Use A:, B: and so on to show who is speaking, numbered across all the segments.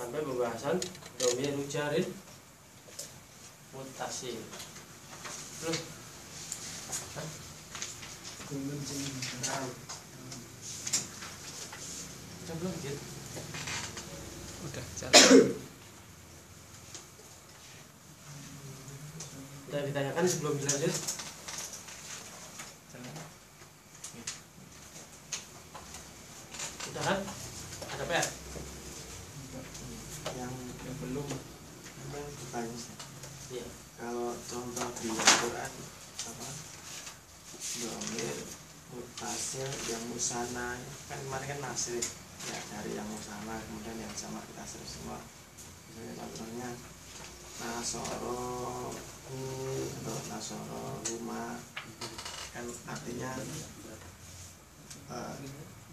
A: sampai pembahasan dhamir jarin muttasil. Terus belum gitu.
B: Udah jalan.
A: Sudah ditanyakan sebelum dilanjut? Sudah kan? Ada PR?
C: Yang belum ada bertanya.
A: Iya.
C: Kalau contoh di Al-Quran apa dhamir muttasil yang musana kan kemarin kan nasib ya dari yang musana kemudian yang sama kita semua. Misalnya contohnya nasoro atau nasoro rumah kan artinya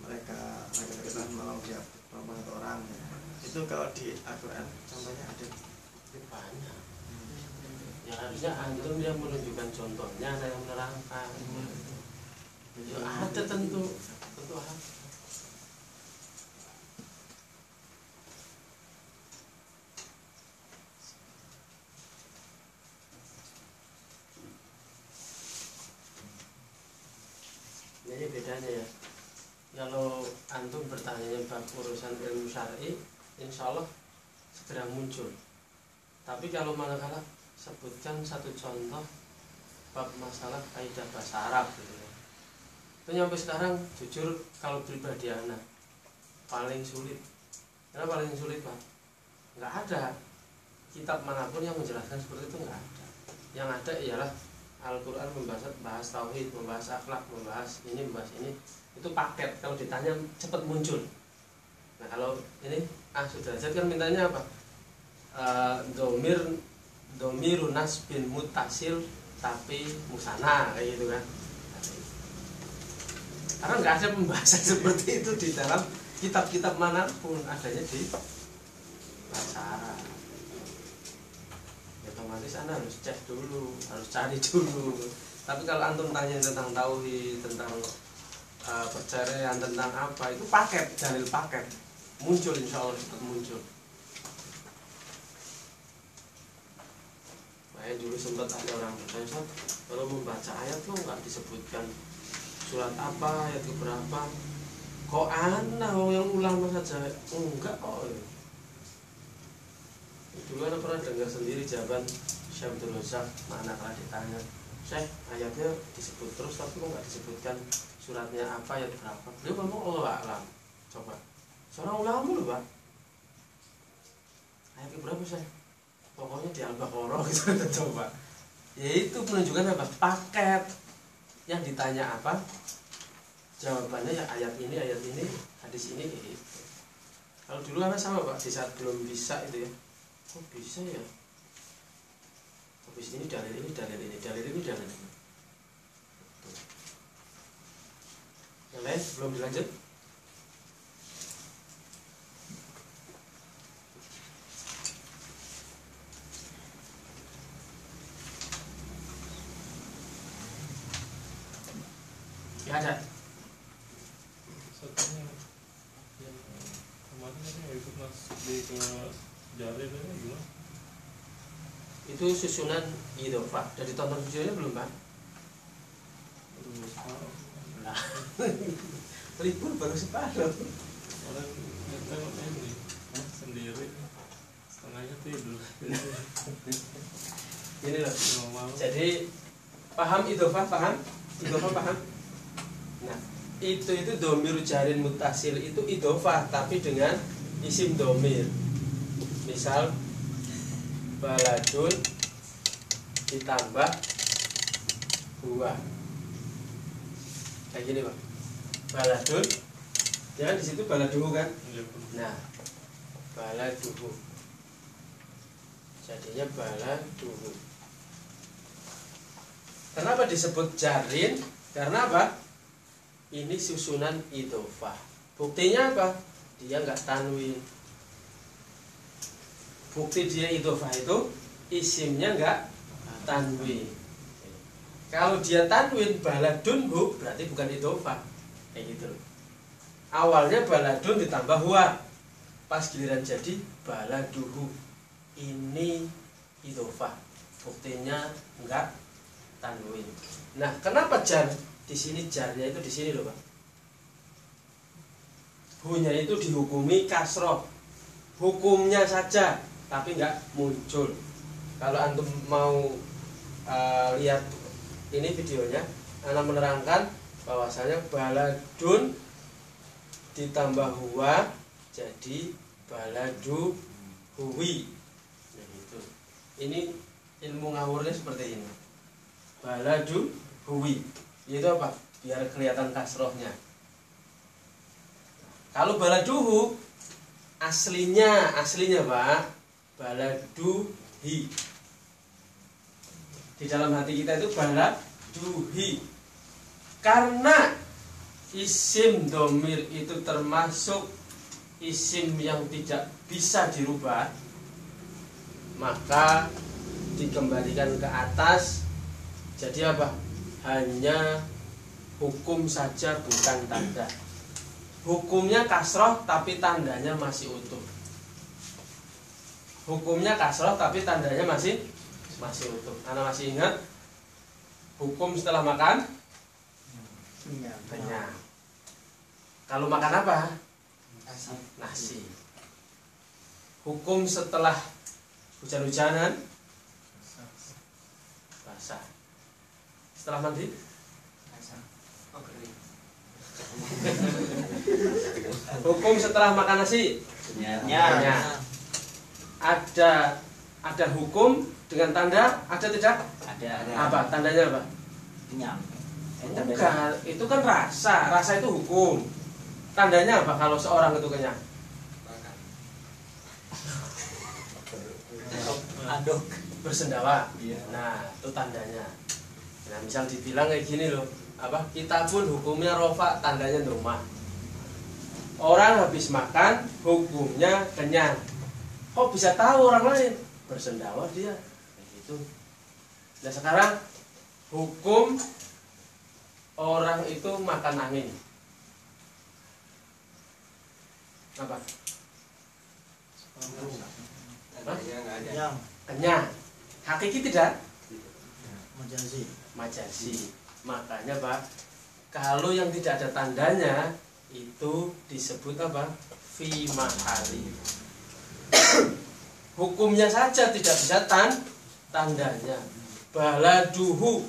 C: mereka kita menolong dia perempuan atau orang itu. Kalau di Al-Quran contohnya ada
A: Banyak. Ya harusnya antum yang menunjukkan contohnya, ada yang menerangkan. Ya ada tentu ada. Jadi bedanya ya, kalau antum bertanya bab urusan ilmu syar'i, insya Allah segera muncul. Tapi kalau manakala sebutkan satu contoh bab masalah kaidah bahasa Arab gitu ya, itu sampai sekarang jujur kalau pribadi anak paling sulit. Kenapa paling sulit Pak? Nggak ada kitab manapun yang menjelaskan seperti itu, nggak ada. Yang ada ialah Al-Quran membahas tauhid, membahas akhlak, membahas ini, itu paket. Kalau ditanya cepat muncul. Nah kalau ini Sudrajat kan mintanya apa? Domirun nasbin muttasil tapi musana kayak gitu kan. Karena nggak ada pembahasan seperti itu di dalam kitab-kitab manapun, adanya di bahasa Arab. Otomatis Anda harus cek dulu, harus cari dulu. Tapi kalau antum tanya tentang tauhid, tentang perceraian, tentang apa, itu paket, dalil paket muncul, insya Allah cepat muncul. Saya dulu sempat ada orang bertanya, kalau membaca ayat kok nggak disebutkan surat apa, ayat keberapa? Kok aneh yang ulama saja enggak kok. Dulu ada pernah dengar sendiri jawaban Syekh Abdul Razak, mana kalau ditanya, Syekh ayatnya disebut terus tapi kok nggak disebutkan suratnya apa, ayat berapa? Beliau ngomong Allah a'lam. Coba seorang ulama loh Pak, ayat berapa Syekh? Pokoknya di Al-Baqarah gitu. Coba ya itu menunjukkan apa? Paket. Yang ditanya apa, jawabannya ya ayat ini, hadis ini gitu. Kalau dulu anak sama Pak, di saat belum bisa itu ya, kok bisa ya? Habis ini dalil ini. Yang lain belum dilanjut? Ya ada.
D: Satunya yang kemarin yang ikut masuk di kelas Jalil ini gimana?
A: Itu susunan idhofah. Udah ditonton videonya belum Pak? Nah, libur baru separuh.
D: Orang nyetel ini sendiri, setengahnya tidur.
A: Ini loh.
D: Normal.
A: Jadi paham idhofah, paham? Nah, itu dhamir jarin muttasil itu idhofah tapi dengan isim dhamir. Misal baladun ditambah huwa. Kayak gini Pak. Baladun, ya kan di situ baladuhu kan?
D: Iya,
A: Nah, baladuhu. Jadinya baladuhu. Kenapa disebut jarin? Karena apa? Ini susunan idhofah. Buktinya apa? Dia nggak tanwin. Bukti dia idhofah itu isimnya nggak tanwin. Kalau dia tanwin baladun bu, berarti bukan idhofah. Kayak gitu. Awalnya baladun ditambah huwa. pas giliran jadi baladuhu. Ini idhofah, buktinya enggak tanwin. Nah, kenapa jar di sini, jarnya itu di sini loh Pak. Hunya itu dihukumi kasroh, hukumnya saja, tapi enggak muncul. Kalau antum mau lihat ini videonya, ana menerangkan bahwasanya baladun ditambah huwa jadi baladu huwi. Nah, itu. Ini ilmu ngawurnya seperti ini. Baladu huwi. Itu apa? Biar kelihatan kasrohnya. Kalau baladuhu aslinya Pak, baladuhi. Di dalam hati kita itu baladuhi. Karena isim domir itu termasuk isim yang tidak bisa dirubah, maka dikembalikan ke atas. Jadi apa? Hanya hukum saja, bukan tanda. Hukumnya kasroh tapi tandanya masih utuh. Hukumnya kasroh tapi tandanya masih utuh. Anda masih ingat hukum setelah makan? Kenyang. Kalau makan apa? Nasi. Hukum setelah hujan-hujanan? Basah. Setelah mandi? Hukum setelah makan nasi? Kenyang. Ada hukum dengan tanda? Ada tidak?
E: Ada.
A: Apa tandanya apa?
E: Kenyang.
A: Bukan, itu kan rasa. Rasa itu hukum. Tandanya apa kalau seorang itu kenyang?
E: Aduk.
A: Bersendawa.
E: Iya.
A: Nah, itu tandanya. Nah, misal dibilang kayak gini loh, apa? Kita pun hukumnya rofa, tandanya rumah. Orang habis makan, hukumnya kenyang. Kok bisa tahu orang lain? Bersendawa dia. Kayak gitu. Nah, sekarang hukum orang itu makan angin. Apa?
E: Kenyang.
A: Kenyang. Hakiki tidak?
E: Majazi.
A: Makanya Pak, kalau yang tidak ada tandanya itu disebut apa? Fi mahali. Hukumnya saja tidak bisa tandanya. Baladuhu.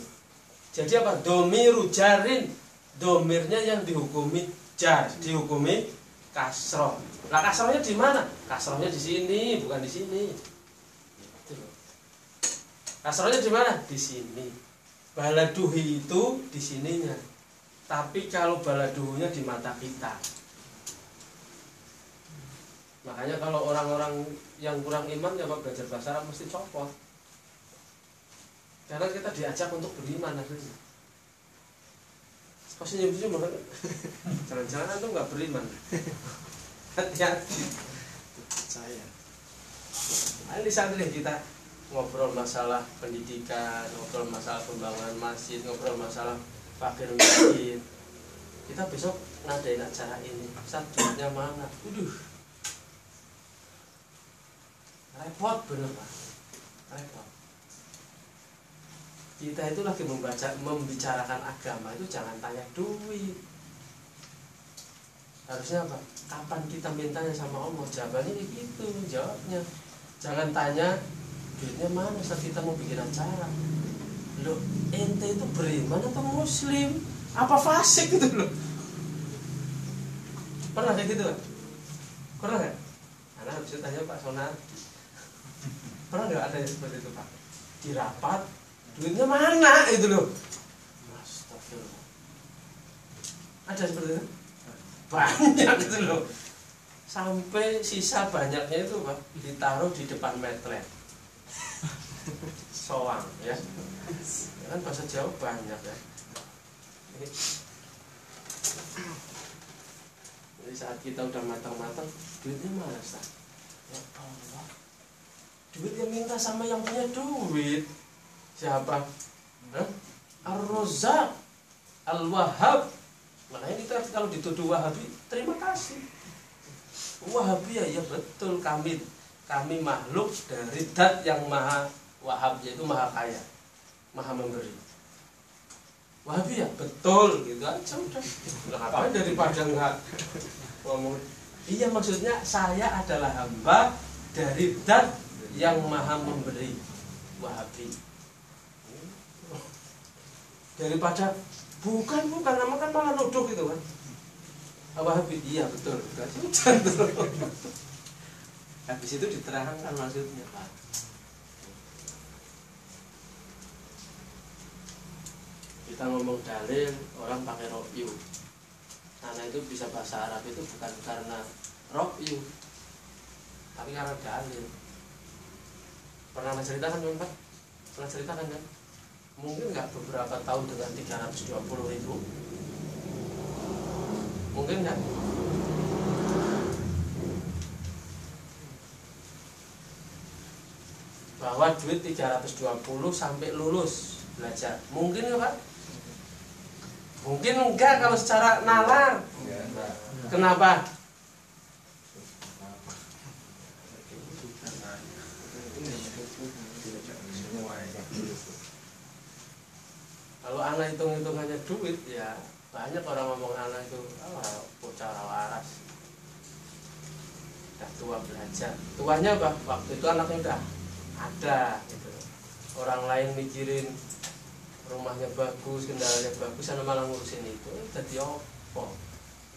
A: Jadi apa? Domiru jarin. Domirnya yang dihukumi jar, dihukumi kasroh. Lah kasrohnya di mana? Kasrohnya di sini, bukan di sini. Kasrohnya di mana? Di sini. Baladuhi itu di sininya. Tapi kalau baladuhunya di mata kita. Makanya kalau orang-orang yang kurang iman ya Pak, belajar bahasa Arab mesti copot. Karena kita diajak untuk beriman akhirnya. Pasti senyum-senyum banget. Jangan-jangan antum nggak beriman. Hati-hati.
C: Saya.
A: Nah, di santri kita ngobrol masalah pendidikan, ngobrol masalah pembangunan masjid, ngobrol masalah fakir miskin. Kita besok ngadain acara ini. Ustaz, duitnya mana? Repot bener Pak. Repot. Kita itu lagi membicarakan agama itu jangan tanya duit. Harusnya apa? Kapan kita mintanya sama Allah? Jawabannya gitu, jawabnya. Jangan tanya duitnya mana saat kita mau bikin acara. Loh, ente itu beriman atau muslim? Apa fasik gitu loh? Pernah kayak gitu Pak? Pernah nggak? Karena harusnya tanya Pak Sonar. Pernah nggak ada yang seperti itu Pak? Di rapat, duitnya mana itu loh? Astagfirullah. Ada seperti itu? Banyak gitu loh. Sampai sisa banyaknya itu Pak ditaruh di depan metret. Soang ya. Ya kan bahasa Jawa banyak ya. Jadi saat kita udah matang-matang, duitnya mana Ustaz? Ya Allah. Duit yang minta sama yang punya duit. Siapa? Ar-Razzaq, Al-Wahhab. Makanya kita kalau dituduh Wahabi, terima kasih. Wahabiyah ya betul, kami makhluk dari Dat yang maha wahab, yaitu maha kaya, maha memberi. Wahabiyah betul, gitu aja udah. Ngapain daripada enggak ngomong. Iya, maksudnya saya adalah hamba dari Dat yang maha memberi. Wahabi. Daripada bukan nama kan malah nuduh gitu kan. Wahabi, iya betul. Habis itu diterangkan maksudnya Pak. Kita ngomong dalil, orang pakai rokyu. Karena itu bisa bahasa Arab itu bukan karena rokyu, tapi karena dalil. Pernah ceritakan kan Pak? Pernah ceritakan kan? Mungkin nggak beberapa tahun dengan 320.000? Mungkin nggak? Bahwa duit 320 sampai lulus belajar. Mungkin nggak Pak? Mungkin enggak kalau secara nalar. Kenapa? Kalau anak hitung-hitungannya duit, ya banyak orang ngomong anak itu bocah waras, udah tua belajar. Tuanya apa? Waktu itu anaknya udah ada gitu. Orang lain mikirin rumahnya bagus, kendalanya bagus, anak malah ngurusin itu. Jadi opo?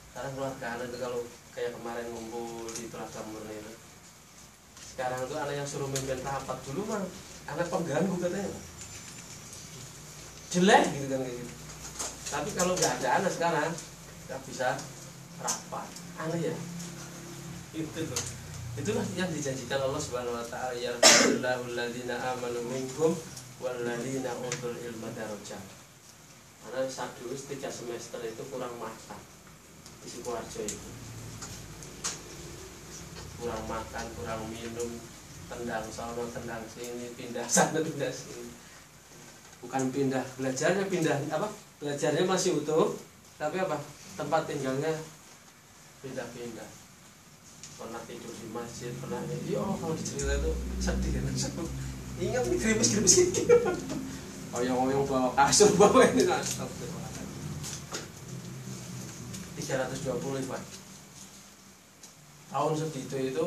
A: Sekarang keluarga anak itu kalau kayak kemarin ngumpul di Telaga Murni itu, sekarang itu anak yang suruh mimpin rapat, dulu mah anak pengganggu katanya, jelek gitu kan kayak gitu. Tapi kalau nggak ada anak sekarang nggak bisa rapat, aneh ya. Itu loh, itulah yang dijanjikan Allah Subhanahu Wa Taala, ya Rasulullah alladzina amanu minkum walladzina utul ilma darajat. Karena saat dulu 3 semester itu kurang makan di Sukoharjo itu, kurang makan, kurang minum, tendang sono tendang sini, pindah sana pindah sini. Bukan pindah belajarnya, pindah apa? Belajarnya masih utuh, tapi apa? Tempat tinggalnya pindah-pindah. Pernah tidur di masjid, pernah kalau dicerita itu sedih kan. Ingat nih krimis-krimis gitu. Oyong-oyong bawa kasur, bawa ini. Astagfirullah. 320 Pak. Tahun segitu itu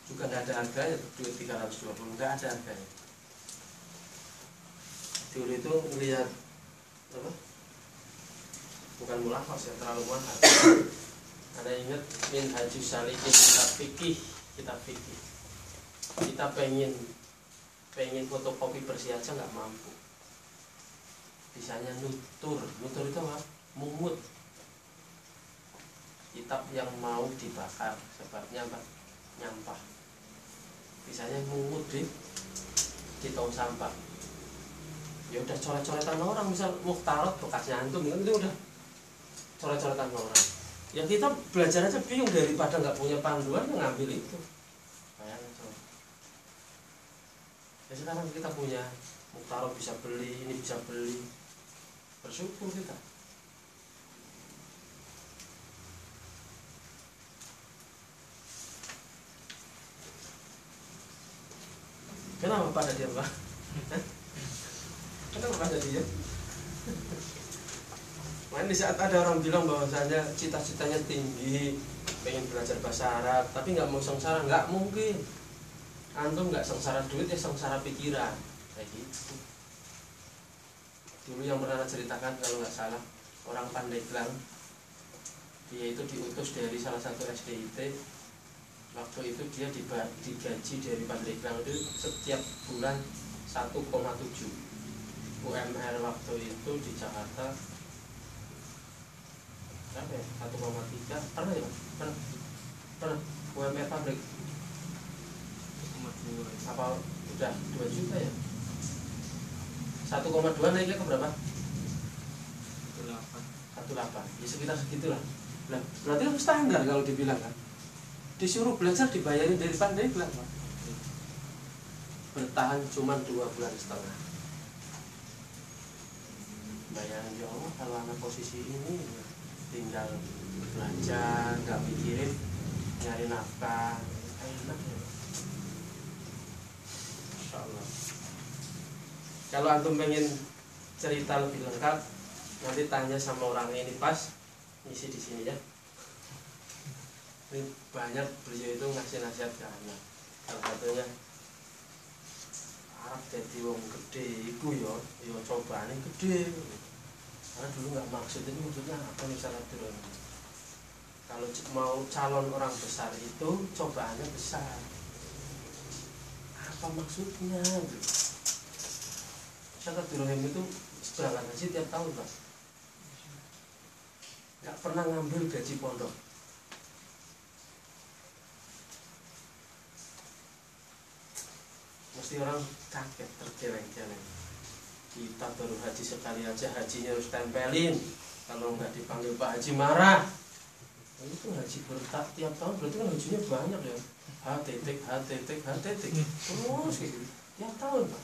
A: juga nggak ada harganya, duit 320 nggak ada harganya. Dulu itu melihat apa? Bukan mulafas ya, terlalu mahal. Anda ingat min Haji Salikin, kitab fikih. Kita pengen fotokopi bersih aja nggak mampu. Bisanya nutur itu apa? Mungut. Kitab yang mau dibakar, sebabnya apa? Nyampah. Bisanya mungut di tong sampah. Ya udah coret-coretan orang, misal Mukhtarot bekasnya antum itu udah coret-coretan orang. Ya kita belajar aja bingung, daripada nggak punya panduan ngambil itu. Bayangin coba. Ya sekarang kita punya Mukhtarot, bisa beli, ini bisa beli, bersyukur kita. Kenapa pada dia Pak? Kenapa pada dia? Main di saat ada orang bilang bahwasanya cita-citanya tinggi, pengen belajar bahasa Arab, tapi nggak mau sengsara, nggak mungkin. Antum nggak sengsara duit ya sengsara pikiran, kayak gitu. Dulu yang pernah ceritakan kalau nggak salah, orang Pandeglang, dia itu diutus dari salah satu SDIT. Waktu itu dia digaji dari Pandeglang itu setiap bulan 1,7 UMR waktu itu di Jakarta berapa ya? 1,3 pernah ya? Pernah UMR pabrik
B: 1,2
A: apa udah 2 juta ya? 1,2 naiknya ke berapa? 1,8 ya sekitar segitulah. Nah, berarti itu standar kalau dibilang kan. Disuruh belajar dibayarin dari Pandeglang Pak. Bertahan cuma 2,5 bulan. Bayangin ya Allah, kalau anak posisi ini tinggal belajar, nggak mikirin nyari nafkah enak ya. Masya Allah. Kalau antum pengen cerita lebih lengkap, nanti tanya sama orang ini pas ngisi di sini ya. Ini banyak beliau itu ngasih nasihat ke anak. Salah satunya Arab jadi wong gede iku yo cobane gede. Karena dulu nggak maksud ini maksudnya apa nih salah dulu. Kalau mau calon orang besar itu cobaannya besar. Apa maksudnya? Ustadz Abdurrahim itu berangkat haji tiap tahun Pak. Nggak pernah ngambil gaji pondok. Mesti orang kaget, tergeleng-geleng. Kita baru haji sekali aja, hajinya harus tempelin. Kalau nggak dipanggil Pak Haji marah. Nah, itu haji bertak tiap tahun berarti kan hajinya banyak ya. H-titik. Terus kayak gitu. Tiap tahun Pak.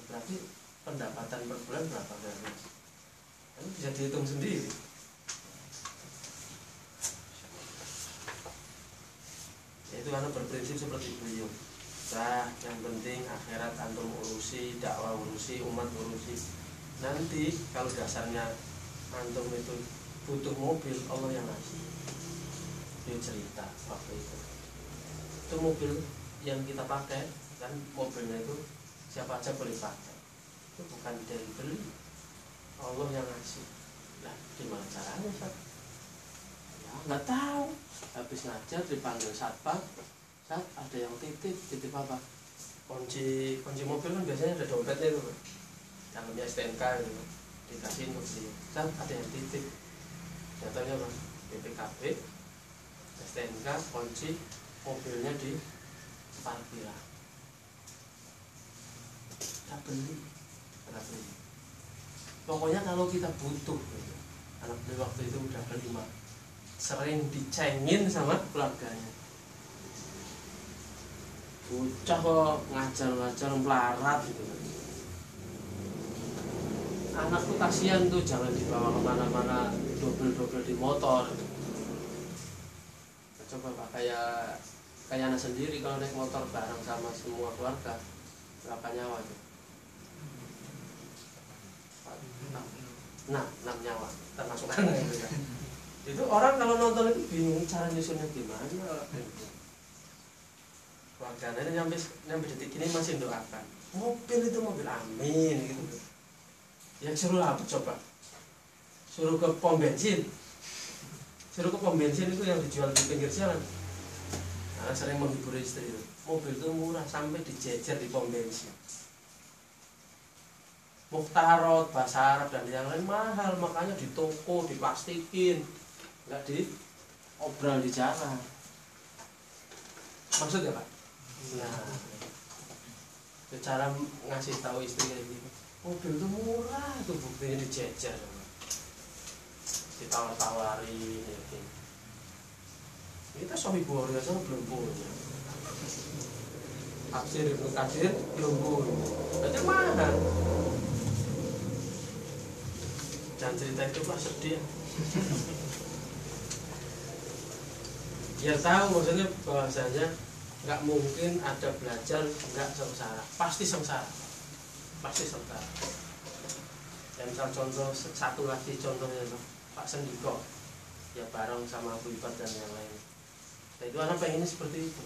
A: Berarti pendapatan per bulan berapa kali? Kan bisa dihitung sendiri. Itu karena berprinsip seperti beliau. Nah, yang penting akhirat antum urusi, dakwah urusi, umat urusi. Nanti kalau dasarnya antum itu butuh mobil, Allah yang ngasih. Dia cerita waktu itu mobil yang kita pakai kan, mobilnya itu siapa aja boleh pakai. Itu bukan dari beli, Allah yang ngasih. Nah, gimana caranya Ustaz? Ya nggak tahu. Habis ngajar dipanggil satpam, Sat, ada yang titip apa? Kunci mobil kan biasanya ada dompetnya itu, dalamnya STNK gitu, dikasihin ke dia. Sat, ada yang titip. Datanya apa? BPKB, STNK, kunci mobilnya di parkiran. Kita beli. Pokoknya kalau kita butuh, gitu. Anak beliau waktu itu udah kelima, sering dicengin sama keluarganya. Bocah kok ngajar melarat gitu. Anak tuh kasihan tuh, jangan dibawa kemana-mana double di motor. Coba Pak, kayak anak sendiri kalau naik motor bareng sama semua keluarga, berapa nyawa tuh? 6 nyawa termasuk anak itu kan. Itu orang kalau nonton itu bingung cara nyusunnya gimana. Keluarganya nyampe detik ini masih doakan. Mobil itu mobil amin gitu. Yang suruh apa coba? Suruh ke pom bensin. Suruh ke pom bensin itu yang dijual di pinggir jalan. Nah, sering menghibur istri itu. Mobil itu murah sampai dijejer di pom bensin. Mukhtarot, bahasa Arab dan yang lain mahal, makanya di toko diplastikin, nggak diobral di jalan. Maksudnya Pak? Nah, cara ngasih tahu istri kayak gitu. Mobil itu murah, itu buktinya dijejer, ditawar-tawarin. Gitu. Kita sohibul aja belum punya. Kasir belum punya. Berarti mahal. Dan cerita itu Pak sedih. Biar tahu maksudnya bahwasanya nggak mungkin ada belajar nggak sengsara, pasti sengsara. Dan misal contoh satu lagi contohnya Pak Sendiko, ya bareng sama Abu Ibat dan yang lain. Nah itu anak pengennya seperti itu.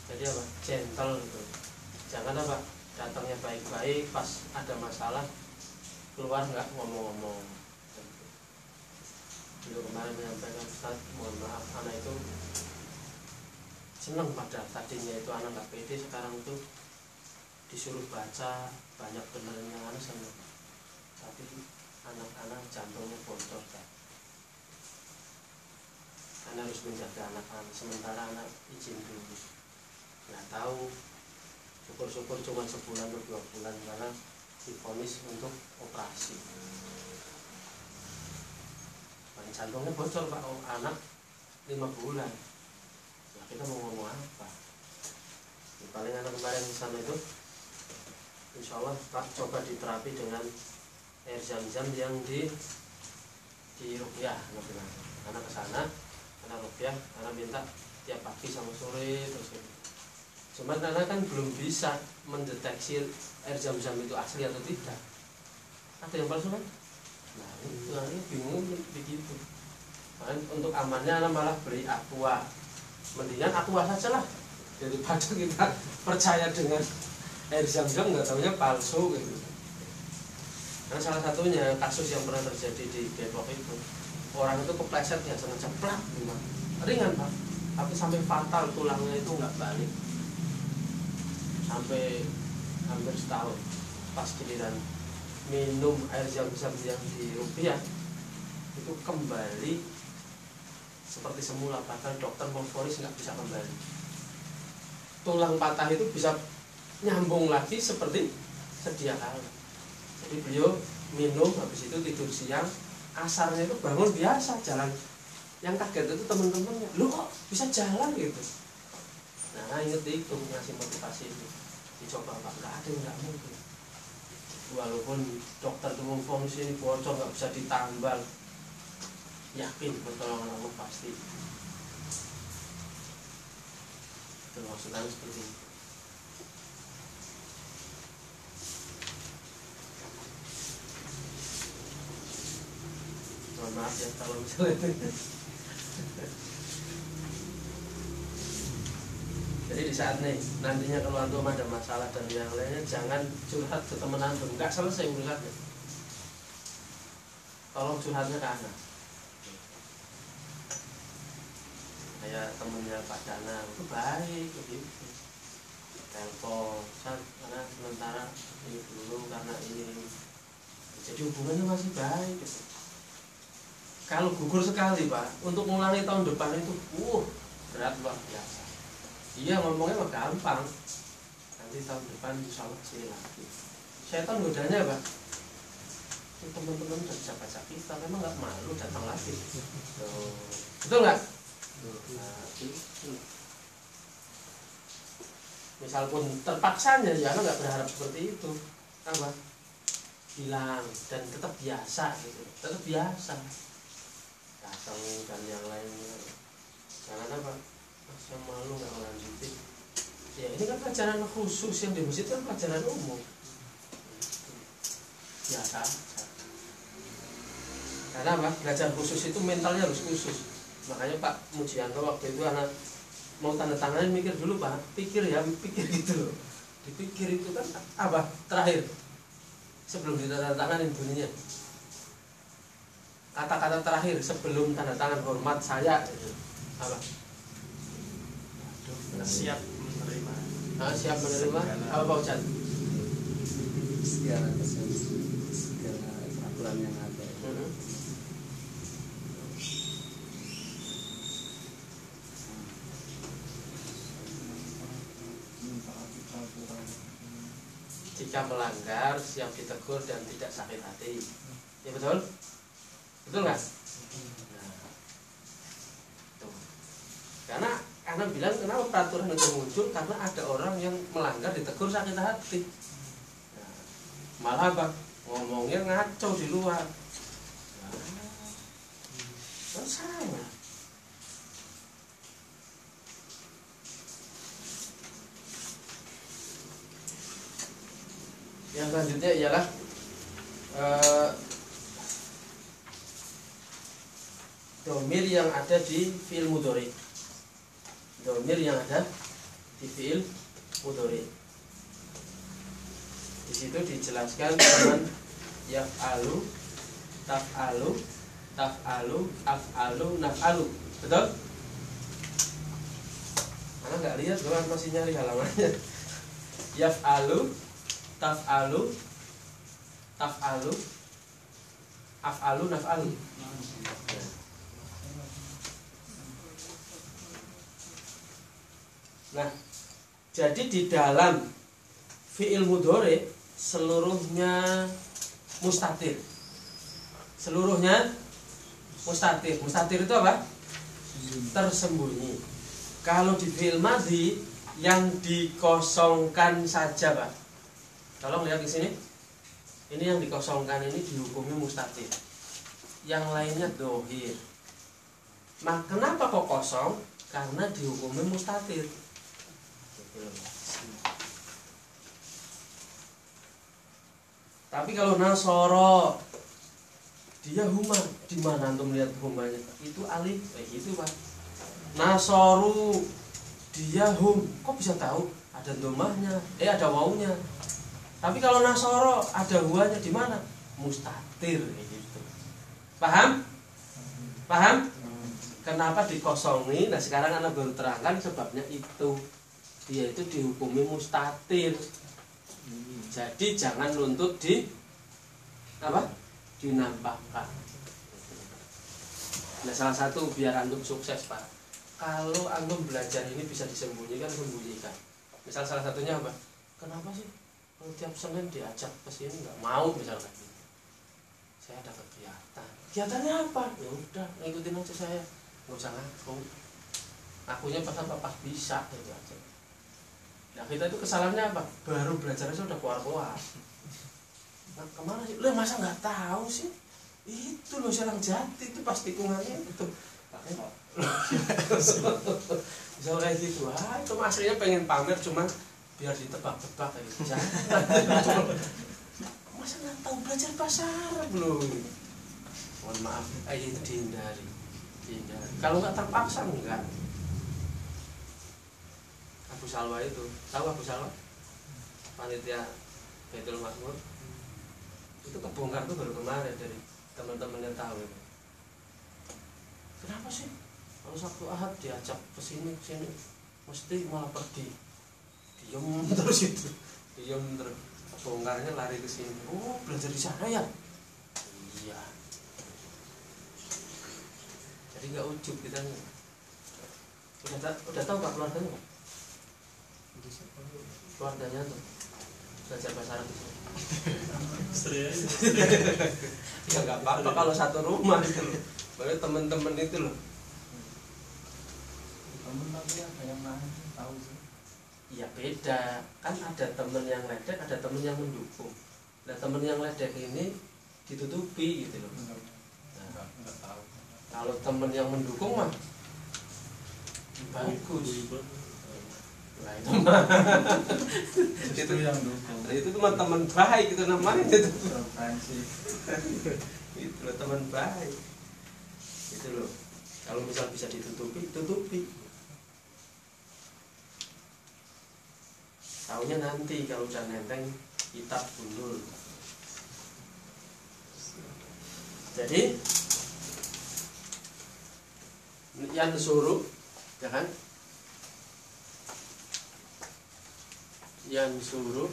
A: Jadi apa? Gentle gitu. Jangan apa? Datangnya baik-baik, pas ada masalah keluar nggak ngomong-ngomong. Beliau kemarin menyampaikan, Ustaz, mohon maaf, anak itu senang pada tadinya itu anak nggak pede, sekarang itu disuruh baca banyak benernya anak senang. Tapi anak-anak jantungnya bocor kan. Anak harus menjaga anak-anak, sementara anak izin dulu. Nggak tahu, syukur-syukur cuma sebulan atau 2 bulan karena divonis untuk operasi. Jantungnya bocor Pak, anak 5 bulan. Nah, kita mau ngomong apa? Ya, paling anak kemarin sana itu, insya Allah Pak coba diterapi dengan air zam-zam yang di rupiah, karena ke sana, karena rupiah, karena minta tiap pagi sama sore terus gitu. Cuman karena kan belum bisa mendeteksi air zam-zam itu asli atau tidak. Ada yang palsu kan? Nah itu nanti bingung begitu. Makanya untuk amannya anak malah beri aqua. Mendingan aqua saja lah daripada kita percaya dengan air zam-zam nggak tahunya palsu gitu. Karena salah satunya kasus yang pernah terjadi di Depok itu, orang itu kepleset ya sengaja plak memang ringan Pak, tapi sampai fatal, tulangnya itu nggak balik sampai hampir setahun. Pas giliran minum air zam-zam yang di rupiah itu kembali seperti semula, bahkan dokter memvonis nggak bisa kembali. Tulang patah itu bisa nyambung lagi seperti sedia kala. Jadi beliau minum, habis itu tidur siang, asarnya itu bangun biasa jalan. Yang kaget itu teman-temannya, lu kok bisa jalan gitu. Nah inget itu ngasih motivasi itu, dicoba Pak, nggak ada yang nggak mungkin. Walaupun dokter itu memvonis ini bocor nggak bisa ditambal, yakin pertolongan Allah pasti. Itu maksudnya seperti itu. Mohon maaf ya kalau misalnya. Jadi di saat nih nantinya kalau antum ada masalah dan yang lainnya, jangan curhat ke teman antum, nggak selesai urusannya. Tolong curhatnya ke anak. Kayak temennya Pak Dana itu baik begitu. Telepon, karena sementara ini dulu karena ini. Jadi hubungannya masih baik gitu. Kalau gugur sekali Pak, untuk mengulangi tahun depan itu berat luar biasa. Iya ngomongnya mah gampang, nanti tahun depan insya Allah sini lagi. Setan godanya Pak, teman-teman udah bisa baca kita, memang nggak malu datang lagi. Betul nggak? Nah, itu. Misal pun terpaksanya ya nggak berharap seperti itu, apa? Hilang dan tetap biasa gitu, tetap biasa. Datang dan yang lainnya, jangan apa? Saya malu nggak lanjutin. Ya ini kan pelajaran khusus, yang di masjid kan pelajaran umum. Biasa. Karena apa? Belajar khusus itu mentalnya harus khusus. Makanya Pak Mujianto waktu itu anak mau tanda tangan mikir dulu Pak, pikir gitu loh. Dipikir itu kan apa? Terakhir sebelum ditandatanganin bunyinya. Kata-kata terakhir sebelum tanda tangan, hormat saya gitu. Apa?
C: Siap menerima.
A: Siap menerima apa Pak Ujan?
B: Segala aturan yang ada. Jika melanggar siap ditegur dan tidak sakit hati. Ya betul? Betul nggak? Nah, tuh. Karena bilang kenapa peraturan itu muncul, karena ada orang yang melanggar ditegur sakit hati. Nah, malah apa? Ngomongnya ngaco di luar. Nah, salah. Yang selanjutnya ialah domir yang ada di fi'il mudhari. Domir yang ada di fi'il mudhari. Di situ dijelaskan dengan yaf'alu, taf'alu, taf'alu, af'alu, naf'alu. Betul? Karena nggak lihat doang, masih nyari halamannya. Yaf'alu, taf'alu, taf'alu, af'alu, naf'alu. Nah, jadi di dalam fi'il mudhari seluruhnya mustatir. Seluruhnya mustatir. Mustatir itu apa? Tersembunyi. Kalau di fi'il madhi yang dikosongkan saja, Pak. Tolong lihat di sini. Ini yang dikosongkan ini dihukumi mustatir. yang lainnya dohir. Kenapa kok kosong? Karena dihukumi mustatir. Tapi kalau nasoro dia huma, di mana antum lihat humanya? Itu alif, gitu Pak. Nasoru dia hum, kok bisa tahu? Ada domahnya, ada wawunya. Tapi kalau nasoro ada huanya di mana? Mustatir, gitu. Paham? Paham? Kenapa dikosongi? Nah sekarang anak baru terangkan sebabnya itu. Dia itu dihukumi mustatir. Jadi jangan nuntut di apa? Dinampakkan. Nah salah satu biar antum sukses Pak. Kalau antum belajar ini bisa disembunyikan, sembunyikan. Misal salah satunya apa? Kenapa sih kalau tiap Senin diajak ke sini nggak mau misalkan? Saya ada kegiatan. Kegiatannya apa? Ya udah ngikutin aja saya. Nggak usah ngaku. Akunya pas bisa gitu aja. Nah kita itu kesalahannya apa? Baru belajar aja udah keluar-keluar. Nah, kemana sih? Loh masa nggak tahu sih? Itu loh Serang Jati itu pas tikungannya itu. Misal kayak gitu, itu aslinya pengen pamer cuma biar ditebak-tebak kayak gitu. Masa nggak tahu belajar bahasa Arab loh? Mohon maaf, itu dihindari. Kalau nggak terpaksa enggak. Abu Salwa itu, tahu Abu Salwa? Panitia Baitul Makmur. Itu kebongkar tuh baru kemarin dari teman-teman yang tahu itu. Kenapa sih? Kalau Sabtu Ahad diajak ke sini mesti malah pergi. Diam terus itu. Diam terus. Bongkarnya lari ke sini. Oh, belajar di sana ya? Iya. Jadi nggak ujub kita nih. Udah tahu nggak keluarganya? Keluarganya tuh belajar bahasa Arab itu. Ya nggak apa-apa kalau satu rumah itu loh. Baru teman-teman itu loh.
E: Temen tapi ada yang lain tahu sih.
B: Iya beda. Kan ada temen yang ledek, ada temen yang mendukung. Nah temen yang ledek ini ditutupi gitu loh. Nah,
D: nggak tahu.
B: kalau temen yang mendukung mah bagus. Nah itu mah
E: Itu yang dukung.
B: itu mah teman baik itu namanya itu.
E: Referensi.
B: Itu loh teman baik. Itu loh. Kalau misal bisa ditutupi, tutupi. Taunya nanti kalau udah nenteng kitab gundul. Jadi yang suruh, ya kan? Yang suruh,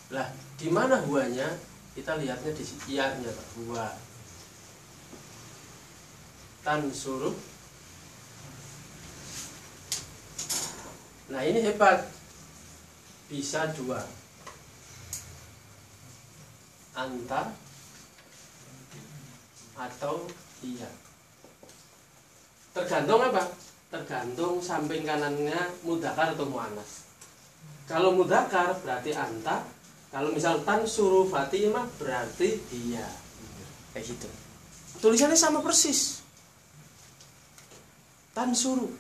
B: lah di mana huanya? Kita lihatnya di ianya, Pak. Hua. Tan suruh. Nah ini hebat. Bisa dua. Anta atau iya. Tergantung apa? Tergantung samping kanannya mudzakkar atau muannas. Kalau mudzakkar berarti anta, kalau misal tan suruh Fatimah berarti iya. Kayak gitu. Tulisannya sama persis. Tan suruh.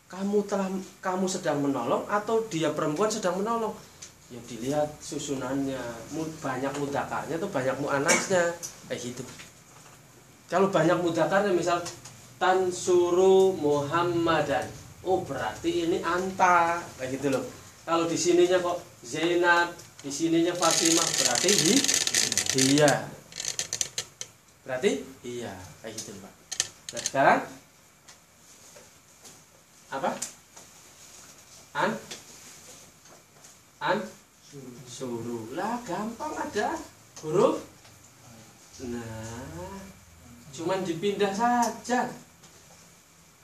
B: Kamu sedang menolong atau dia perempuan sedang menolong? Ya dilihat susunannya, banyak mudzakarnya atau banyak muannasnya, kayak gitu. Kalau banyak mudzakarnya misal tansuru Muhammadan, oh berarti ini anta, kayak gitu loh. Kalau di sininya kok Zainab, di sininya Fatimah, berarti dia. Berarti iya, kayak gitu Pak. Nah sekarang apa? Suruh lah, gampang ada huruf. Nah, cuman dipindah saja.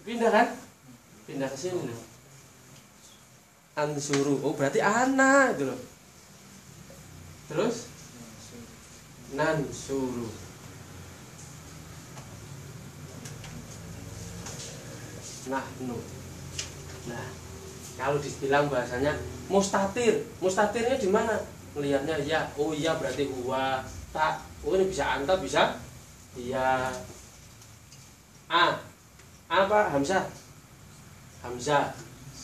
B: Pindah kan? Pindah ke sini loh. Ansuru, oh berarti ana itu loh. Terus nansuru. Nahnu. Nah, kalau dibilang bahasanya mustatir, mustatirnya di mana? Melihatnya ya, oh iya berarti huwa, tak, oh ini bisa anta, bisa iya. Apa? Hamzah. Hamzah.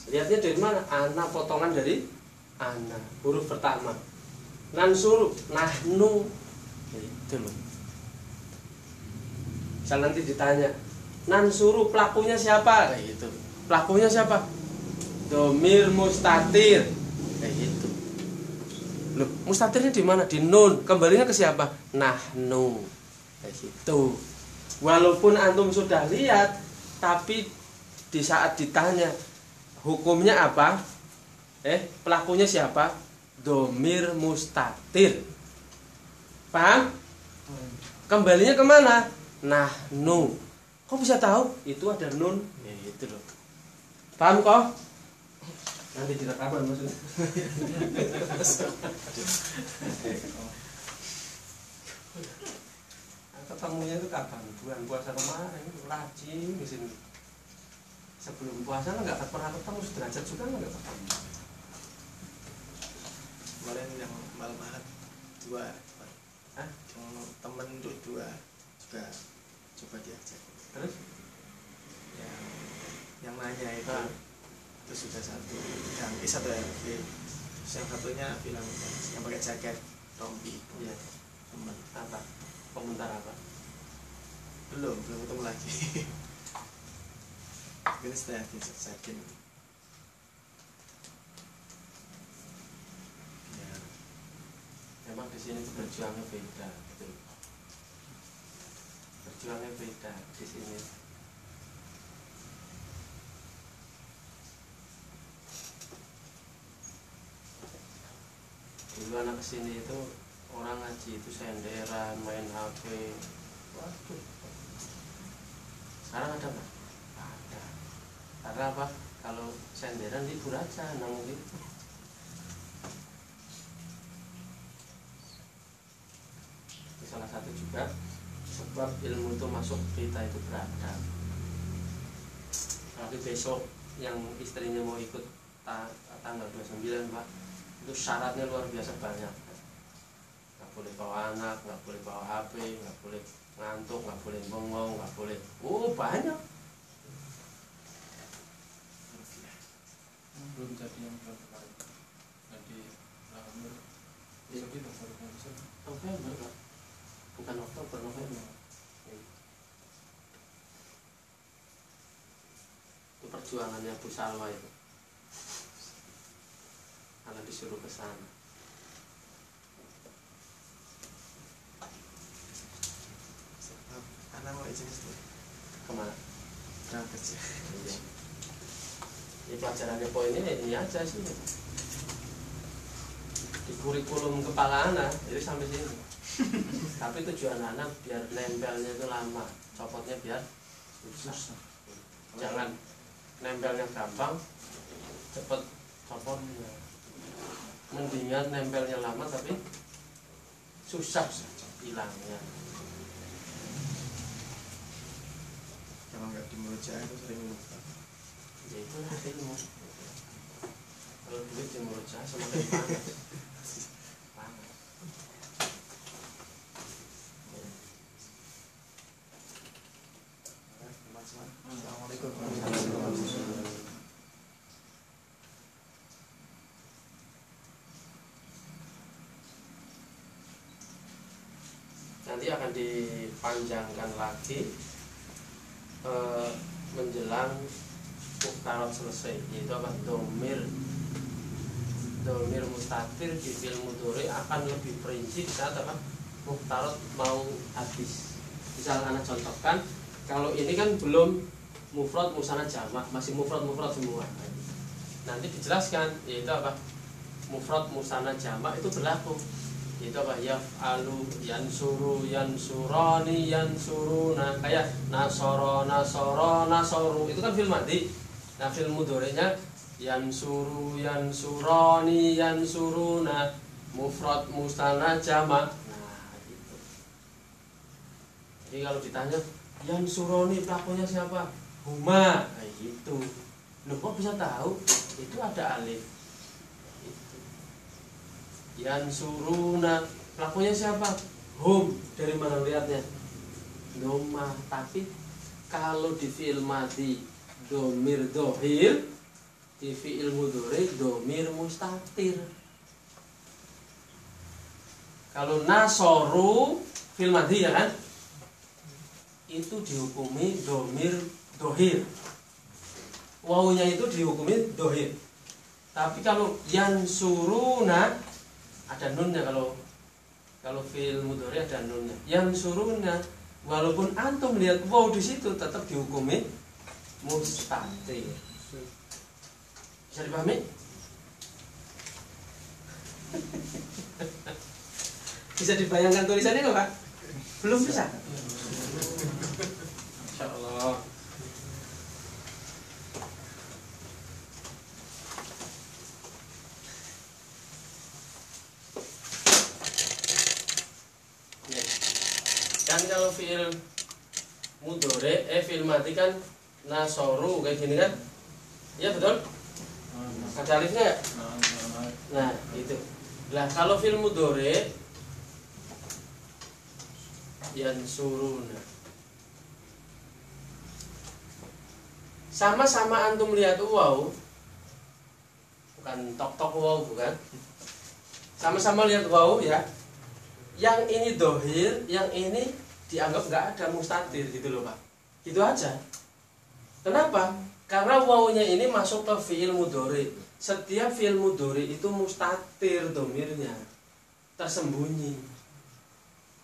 B: Lihatnya dari mana? Ana potongan dari ana, huruf pertama. Nansuru, nahnu. Itu loh. Misal nanti ditanya, nansuru pelakunya siapa? Kayak gitu. Pelakunya siapa? Domir mustatir. Kayak gitu. Loh, mustatirnya di mana? Di nun. Kembalinya ke siapa? Nahnu. Kayak gitu. Walaupun antum sudah lihat, tapi di saat ditanya hukumnya apa? Pelakunya siapa? Domir mustatir. Paham? Kembalinya kemana? Nahnu. Kok bisa tahu? Itu ada nun. Ya itu loh. Paham kok? Nanti direkaman maksudnya. Ketemunya itu kapan? Bulan puasa kemarin, rajin di sini. Sebelum puasa nggak pernah ketemu, sederajat juga nggak ketemu.
C: Kemarin yang malam-malam 2 temen untuk 2 juga coba diajak.
B: Terus?
C: Yang nanya itu sudah 1 yang satu ya, yang satunya bilang yang pakai jaket rompi.
B: Iya.
C: Temen
B: Apa? Komentar apa?
C: belum ketemu lagi. Ini setelah dijajakin.
B: Ya. Memang di sini tuh berjuangnya beda, betul. Berjuangnya beda di sini. Dulu anak kesini itu orang ngaji itu senderan, main HP. Waduh. Sekarang ada nggak? Ada. Karena apa? Kalau senderan libur aja, namun gitu. Itu salah satu juga sebab ilmu itu masuk kita itu beragam. Tapi besok yang istrinya mau ikut tanggal 29 Pak, itu syaratnya luar biasa banyak. Nggak boleh bawa anak, nggak boleh bawa HP, nggak boleh ngantuk, nggak boleh bengong, nggak boleh. Banyak.
D: Belum jadi yang bulan kemarin. Jadi November. Jadi
B: November Pak, bukan Oktober, November. Itu perjuangannya Bu Salwa itu. Karena disuruh ke sana.
C: Anak mau izin itu
B: Kemana?
C: berangkat sih.
B: Iya. Ini pelajarannya poinnya ini aja sih. Di kurikulum kepala anak jadi sampai sini. Tapi tujuan anak biar nempelnya itu lama, copotnya biar susah. Jangan nempelnya gampang, cepet copotnya. Mendingan nempelnya lama tapi susah hilangnya.
C: Kalau nggak di mulut itu sering lupa.
B: Ya itulah ilmu. Kalau duit di mulut saya semakin panas. Panas.
C: Assalamualaikum.
B: Nanti akan dipanjangkan lagi menjelang muktarot selesai, yaitu apa? Domir mustatir di fi'il mudhari akan lebih perinci di saat apa? Muktarot mau habis. Misal anak contohkan, kalau ini kan belum mufrad musanna jamak, masih mufrad semua. Nanti dijelaskan yaitu apa? Mufrad musanna jamak itu berlaku. Itu apa? Yaf'alu, yansuru, yansurani, yansuruna. Kayak nasoro, nasoro, nasoru. Itu kan fi'il madhi. Nah fi'il mudhari'nya yansuru, yansurani, yansuruna. Mufrad musanna jamak. Nah gitu. Jadi kalau ditanya yansurani pelakunya siapa? Huma. Nah gitu. Loh kok bisa tahu? Itu ada alif. Yansuruna pelakunya siapa? Hum. Dari mana lihatnya? Doma. Tapi kalau di fi'il madhi domir dohir, di fi'il mudhari domir mustatir. Kalau nasoru fi'il madhi ya kan, itu dihukumi domir dohir, wawunya itu dihukumi dohir. Tapi kalau yansuruna ada nunnya, kalau fi'il mudhari ada nunnya. Yansuruna walaupun antum lihat waw di situ tetap dihukumi mustatir. Bisa dipahami? Bisa dibayangkan tulisannya nggak Pak? Belum bisa? Insya Allah. Kan kalau fi'il mudhari, fi'il madhi kan nasoru kayak gini kan? Iya betul? Ada alifnya nggak? Nah itu. Lah kalau fi'il mudhari yansuruna, sama-sama antum lihat waw, bukan tok-tok waw, bukan. Sama-sama lihat waw ya. Yang ini dohir, yang ini dianggap nggak ada mustatir gitu loh Pak. Gitu aja. Kenapa? Karena wawunya ini masuk ke fi'il mudhari. Setiap fi'il mudhari itu mustatir domirnya, tersembunyi.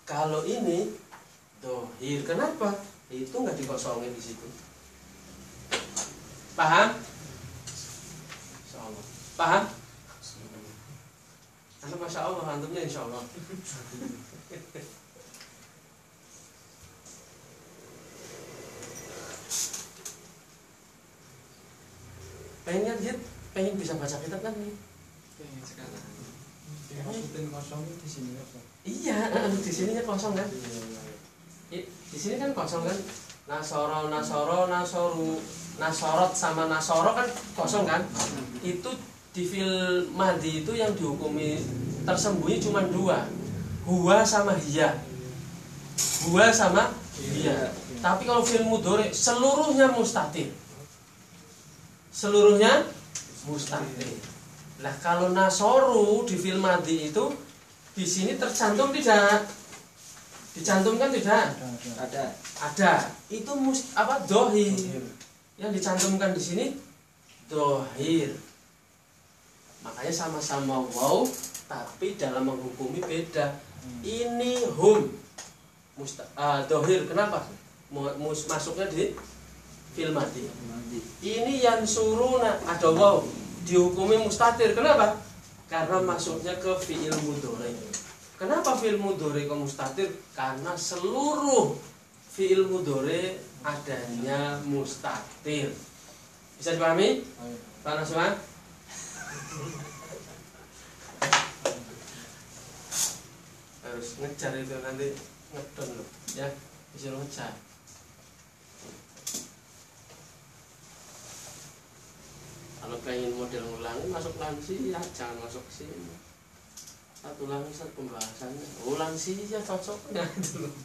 B: Kalau ini dohir, kenapa? Itu nggak dikosongin di situ. Paham? Insyaallah. Paham? Anda masya Allah, antumnya insya Allah. Pengen kan, pengen bisa baca kitab kan nih?
C: Pengen sekarang.
E: Masukin kosong di sini apa?
B: Iya, di sininya kosong kan? Di sini kan kosong kan? Nasoro, nasoro, nasoru, nasorot sama nasoro kan kosong kan? Itu di fi'il madhi itu yang dihukumi tersembunyi cuma dua, huwa sama hiya. Huwa sama hiya. Tapi kalau fi'il mudhari seluruhnya mustatir. Seluruhnya mustatir. Lah kalau nasoru di fi'il madhi itu di sini tercantum tidak? Dicantumkan tidak? Ada. Itu dohir. Yang dicantumkan di sini dohir. Makanya sama-sama waw, tapi dalam menghukumi beda. Ini hum dohir. Kenapa? Masuknya di fi'il madhi. Ini yansuruna ada waw, dihukumi mustatir. Kenapa? Karena masuknya ke fi'il mudhari. Kenapa fi'il mudhari kok mustatir? Karena seluruh fi'il mudhari adanya mustatir. Bisa dipahami? Pak Nasman? Harus ngejar itu, nanti ngedon loh ya, disuruh ngejar. Kalau pengen model ngulangi masuk lansia, jangan masuk sini. Satu langsung pembahasannya, lansia cocoknya itu loh.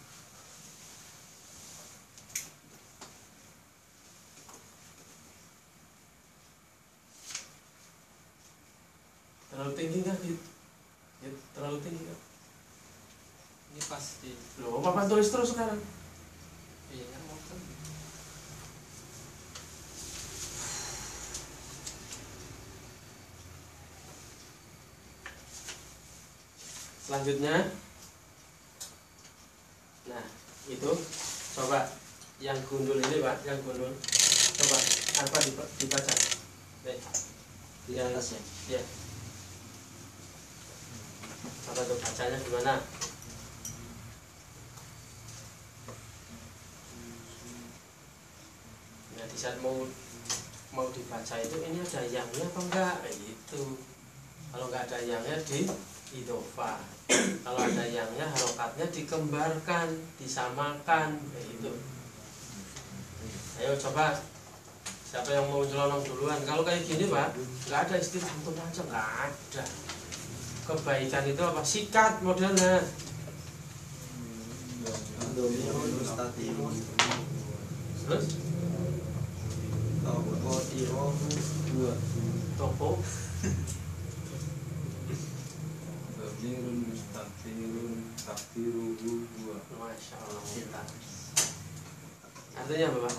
B: Terlalu tinggi nggak gitu? Ya, terlalu tinggi nggak?
C: Ini pasti.
B: Loh, Papa tulis terus sekarang.
C: Iya, mau kan.
B: Selanjutnya, nah itu coba yang gundul ini Pak, yang gundul. Coba apa dibaca? Nih,
C: Di atas ya.
B: Ya. Apa tuh bacanya gimana? Nah di saat mau dibaca itu ini ada yangnya apa enggak? Kayak gitu. Kalau enggak ada yangnya di idhofah. Kalau ada yangnya harokatnya dikembarkan, disamakan kayak gitu. Ayo coba, siapa yang mau nyelonong duluan? Kalau kayak gini Pak, nggak ada istilah antum aja, nggak ada. Kebaikan itu apa? Sikat modelnya.
A: Terus
C: Toko Tiro dua.
A: toko
E: Dhamirun mustatirun takdiruhu huwa.
A: Masya Allah kita. Artinya apa Pak?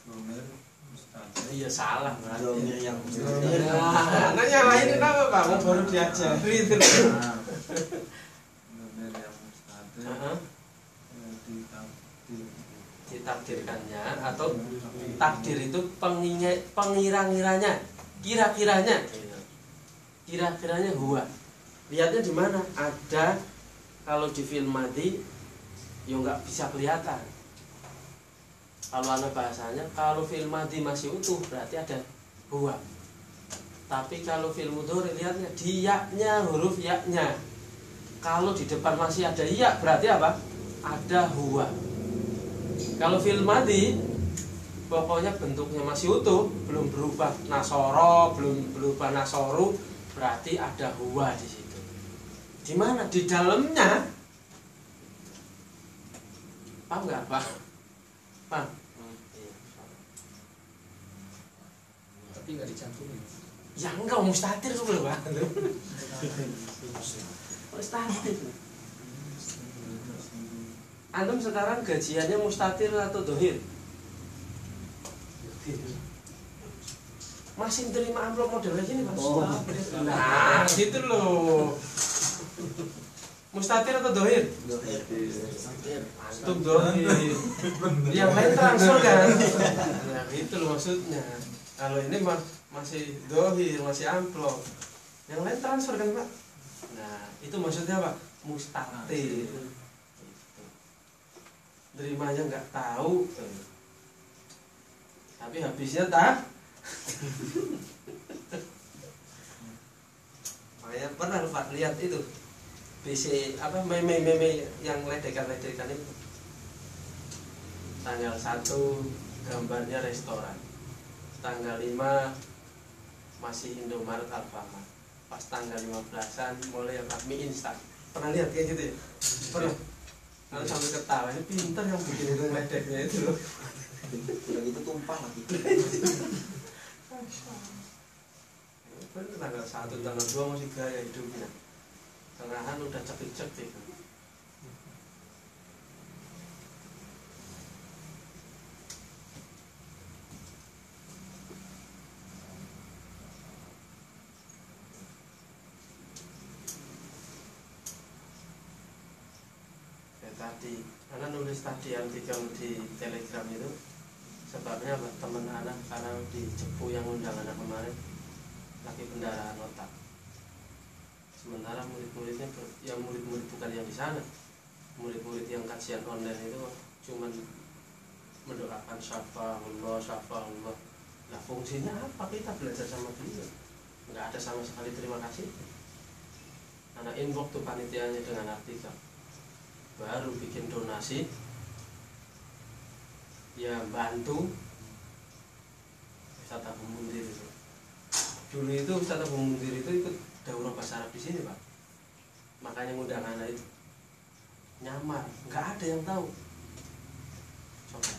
E: Dhamir mustatir.
A: Iya salah berarti.
C: Domir yang
A: Nah, nyalahin kenapa Pak? Mau baru diajari itu.
E: Dhamir yang mustatir.
A: Heeh.
E: Ditakdir.
A: Ditakdirkannya atau takdir itu pengira-ngiranya, kira-kiranya, kira-kiranya huwa. Lihatnya di mana? Ada kalau di film madi, ya nggak bisa kelihatan. Kalau anak bahasanya, kalau film madi masih utuh berarti ada huwa. Tapi kalau film mudhari lihatnya di ya-nya, huruf ya-nya. Kalau di depan masih ada ya berarti apa? Ada huwa. Kalau fil madi pokoknya bentuknya masih utuh, belum berubah nasoro, belum berubah nasoru, berarti ada huwa di situ. Di mana? Di dalamnya. Paham nggak Pak? Paham?
E: Tapi nggak dicantumin.
A: Ya enggak mustatir tuh Pak. Mustatir. Antum sekarang gajiannya mustatir atau dohir? Masih terima amplop model kayak gini Mas? Nah gitu loh. Mustatir atau dohir? Antum dohir. Yang lain transfer kan? Nah gitu loh maksudnya. Kalau ini masih dohir, masih amplop. Yang lain transfer kan Pak? Nah itu maksudnya apa? Mustatir. Nerimanya nggak tahu, tapi habisnya tak. Makanya pernah Pak lihat itu BC apa meme yang ledekan itu. Tanggal 1 gambarnya restoran, tanggal 5 masih Indomaret Alfamart, pas tanggal 15-an mulai mie instan. Pernah lihat kayak gitu ya? Pernah. Kalau sampai ketawa, ini pintar yang bikin itu ledeknya itu loh.
C: udah gitu tumpah lagi.
A: Kan tanggal 1, tanggal 2 masih gaya hidupnya. Tengahan udah cekik-cekik. Tadi, anak nulis tadi artikel di Telegram itu sebabnya apa? Teman anak karena di Cepu yang undang anak kemarin lagi pendarahan otak. Sementara murid-muridnya yang murid-murid bukan yang di sana, murid-murid yang kajian online itu cuman mendoakan syafa'ullah. Nah fungsinya apa kita belajar sama beliau? Nggak ada sama sekali terima kasih. Anak inbox tuh panitianya dengan artikel. Baru bikin donasi ya bantu Ustaz Abu Mundir itu. Dulu itu Ustaz Abu Mundir itu ikut daurah bahasa Arab di sini Pak, makanya ngundang anak itu nyamar, nggak ada yang tahu. Coba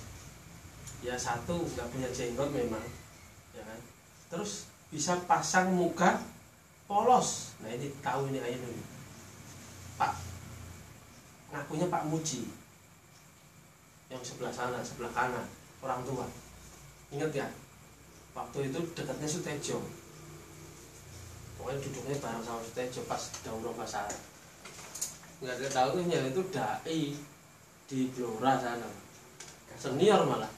A: ya satu nggak punya jenggot memang ya kan, terus bisa pasang muka polos. Nah ini tahu ini ayat ini Pak, ngakunya Pak Muji yang sebelah sana, sebelah kanan, orang tua. Ingat ya, waktu itu dekatnya Sutejo, pokoknya duduknya bareng sama Sutejo pas daurah bahasa Arab. Nggak ada tahunya itu dai di Blora sana, senior malah.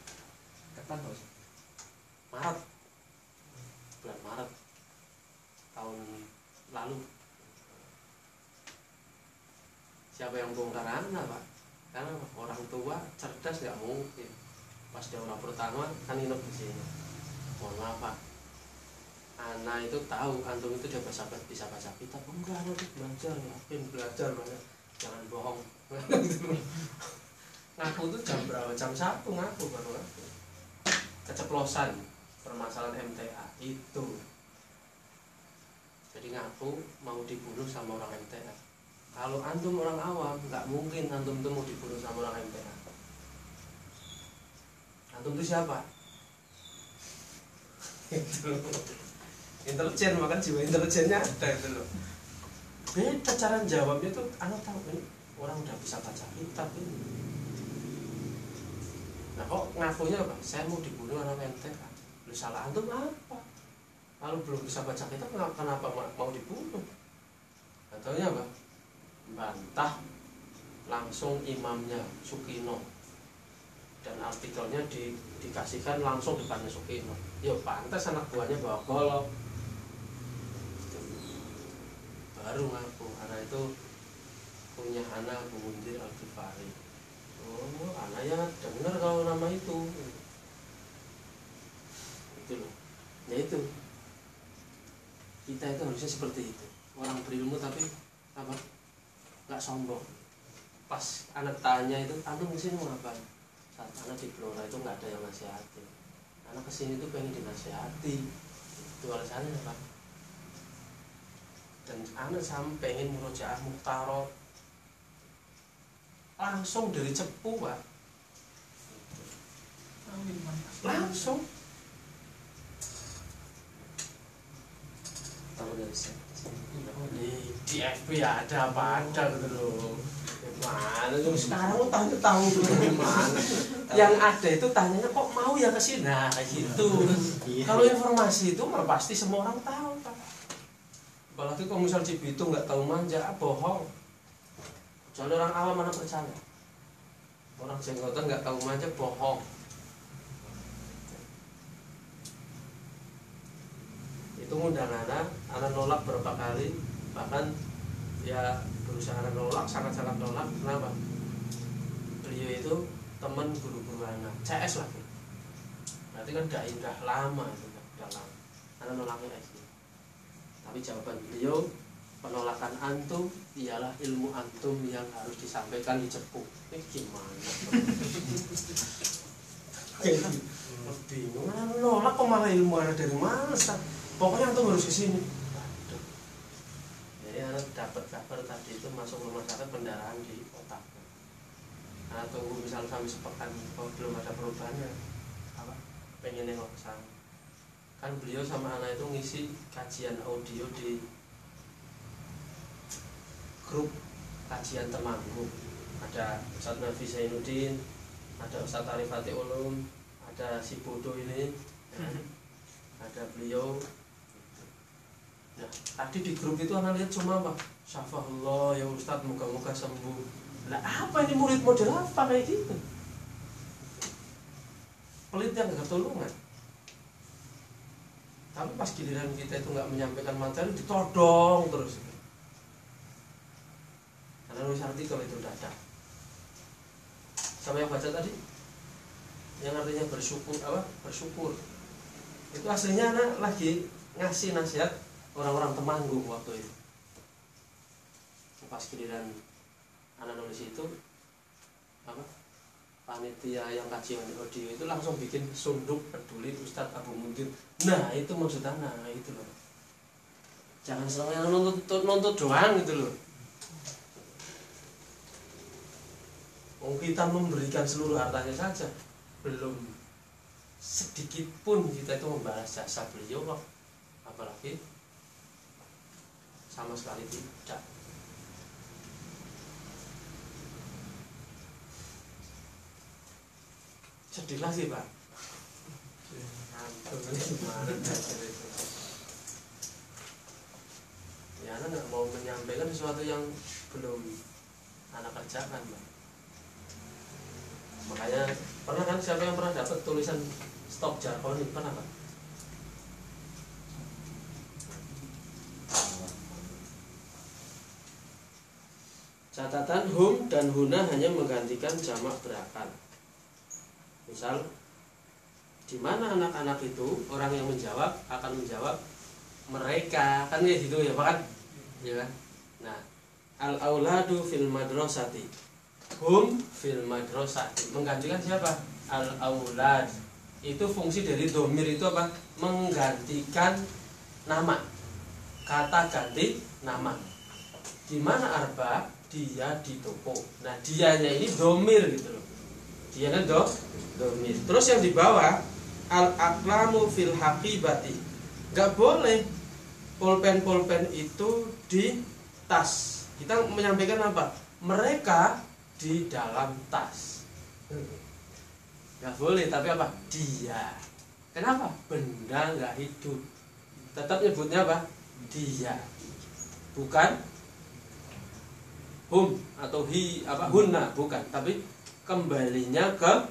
E: Kapan Bos?
A: Maret, bulan Maret tahun lalu. Siapa yang bongkar anak Pak? Karena orang tua cerdas nggak mungkin. Pas daurah pertama kan nginep di sini. Mohon maaf Pak, anak itu tahu antum itu dia bisa baca kitab. Enggak, anak itu belajar, yakin belajar banget. Jangan bohong. Ngaku itu jam berapa? Jam 1 ngaku baru ngaku. Keceplosan permasalahan MTA itu. Jadi ngaku mau dibunuh sama orang MTA. Kalau antum orang awam, nggak mungkin antum itu mau dibunuh sama orang MTA.
B: Antum itu siapa? Itu intelijen, makan jiwa intelijennya ada itu loh. Beda cara jawabnya tuh, anak tahu ini orang udah bisa baca kitab ini. Nah kok ngakunya apa? Saya mau dibunuh anak ente kan? Lu salah antum apa? Kalau belum bisa baca kitab kenapa mau dibunuh? Ataunya apa? Bantah langsung imamnya Sukino, dan artikelnya dikasihkan langsung depannya Sukino. Ya pantas anak buahnya bawa golok. Baru ngaku anak itu punya anak Abu Munzir Al-Ghifari. Oh, anaknya dengar kalau nama itu. Itu loh. Ya itu. Kita itu harusnya seperti itu. Orang berilmu tapi apa? Enggak sombong. Pas anak tanya itu, antum kesini mau ngapain? Saat anak di Blora itu nggak ada yang nasihatin. Anak kesini tuh pengen dinasihati. Itu alasannya apa? Dan anak sampai pengen murojaah muhtarot langsung dari cepu Pak. Langsung. Tahu dari saya. Di FB ada apa ada gitu loh. Mana tuh sekarang lo tahu gimana? Yang ada itu tanyanya kok mau ya ke sini, nah kayak gitu. Kalau informasi itu mah pasti semua orang tahu Pak. Apalagi kalau misal Cibitung nggak tahu manja, bohong. Kecuali orang awam mana percaya. Orang jenggotan nggak tahu manja, bohong. Itu ngundang anak nolak berapa kali, bahkan ya berusaha nolak, sangat-sangat nolak. Kenapa? Beliau itu teman guru-guru anak, CS lagi. Berarti kan udah lama itu, udah lama. Anak nolaknya SD. Tapi jawaban beliau, penolakan antum ialah ilmu antum yang harus disampaikan di cepu. Ini gimana? Bingung, nolak kok malah ilmu ada dari mana? Pokoknya antum harus kesini. Jadi anak dapat kabar tadi itu masuk rumah sakit pendarahan di otak. Nah, tunggu misal sampai sepekan kalau belum ada perubahannya, apa? Pengen nengok ke sana. Kan beliau sama anak itu ngisi kajian audio di grup kajian Temanggung. Ada Ustadz Nafi Zainuddin, ada Ustadz Arifati Ulum, ada si Bodo ini, ada beliau. Nah, tadi di grup itu anak lihat cuma apa? Syafahullah ya Ustadz, moga-moga sembuh. Lah apa ini murid model apa kayak gitu? Pelit yang gak ketulungan. Tapi pas giliran kita itu nggak menyampaikan materi, ditodong terus. Karena nulis artikel itu dadah. Sama yang baca tadi, yang artinya bersyukur, apa? Bersyukur. Itu aslinya anak lagi ngasih nasihat orang-orang Temanggung waktu itu. Pas giliran anak nulis itu, apa? Panitia yang kajian audio itu langsung bikin sunduk peduli Ustadz Abu Munzir. Nah itu maksud anak itu loh. Jangan selalu yang nuntut doang gitu loh. Kita memberikan seluruh hartanya saja, belum sedikit pun kita itu membalas jasa beliau loh. Apalagi sama sekali tidak. Sedih lagi Pak. Ya anak nggak mau menyampaikan sesuatu yang belum anak kerjakan Pak. Makanya pernah kan, siapa yang pernah dapat tulisan stop jargon itu pernah Pak? Catatan hum dan huna hanya menggantikan jamak berakal. Misal, di mana anak-anak itu orang yang menjawab akan menjawab mereka, kan kayak gitu ya Pak kan? Ya kan? Nah, al-auladu fil madrasati, hum fil madrasati, menggantikan siapa? Al-aulad. Itu fungsi dari domir itu apa? Menggantikan nama. Kata ganti nama. Di mana arba? Dia di toko. Nah, dianya ini domir gitu loh. dia kan domir. Terus yang di bawah al-aqlamu fil haqibati, nggak boleh pulpen itu di tas. Kita menyampaikan apa? Mereka di dalam tas. Nggak boleh, tapi apa? Dia. Kenapa? Benda nggak hidup. Tetap nyebutnya apa? Dia. Bukan hum atau hi apa hunna, bukan, tapi kembalinya ke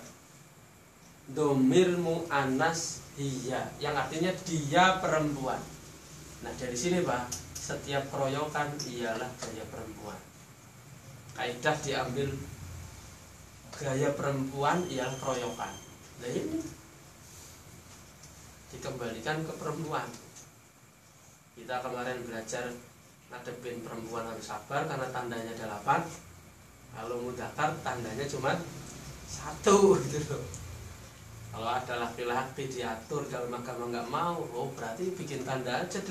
B: domir mu'annas hiya, yang artinya dia perempuan. Nah dari sini Pak, setiap keroyokan ialah gaya perempuan. Kaidah diambil gaya perempuan ialah keroyokan. Nah ini dikembalikan ke perempuan. Kita kemarin belajar ngadepin perempuan harus sabar karena tandanya 8. Kalau mudzakkar tandanya cuma 1 gitu loh. Kalau ada laki-laki diatur dalam agama nggak mau, oh berarti bikin tanda aja 8.